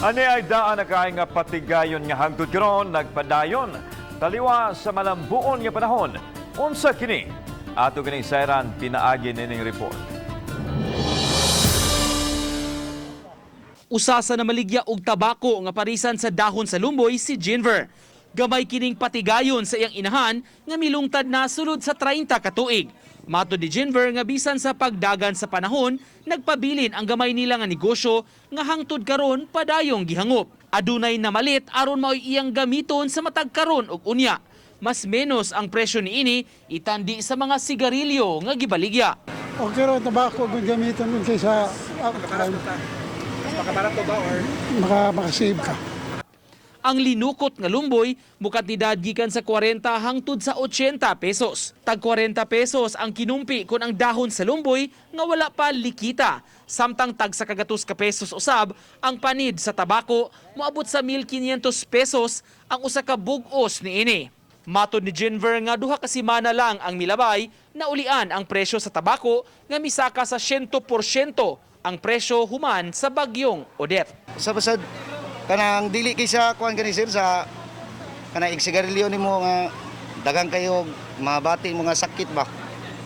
Ani ay daan na kaay nga patigayon nga hangtod karon nagpadayon taliwa sa malambuon nga panahon. Unsa kini? Ato kining sayran pinaagi nining report. Usa sa namaligya og tabako nga parisan sa dahon sa lumboy si Jinver. Gamay kining patigayon sa iyang inahan nga milungtad na sulod sa 30 ka tuig. Mato ni Jinver nga bisan sa pagdagan sa panahon, nagpabilin ang gamay nila nga negosyo nga hangtod karon padayong gihangop. Adunay namalit aron mao'y iyang gamiton sa matag karon og unya. Mas menos ang presyo niini itandi sa mga sigarilyo nga gibaligya. Okay ro tabako kung gamiton mo kaysa Makabarato ba or makasave ka. Ang linukot nga lumboy mukat nidad gikan sa 40 hangtod sa 80 pesos. Tag 40 pesos ang kinumpi kun ang dahon sa lumboy nga wala pa likita. Samtang tag sa kagatos ka pesos usab ang panid sa tabako moabot sa 1,500 pesos ang usa ka bug-os niini. Matod ni Jinver nga duha ka semana lang ang milabay na ulian ang presyo sa tabako nga misaka sa 100% ang presyo human sa bagyong Odette. sa basad kanang dili kay sa kuan gani sir sa kanang sigarilyo nimo nga dagang kayo mabati mo nga sakit ba.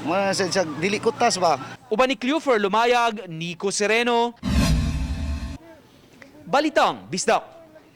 Mga sa dili kutas ba. Uban ni Cleofer Lumayag, Nico Sereno. Balitang Bisdak.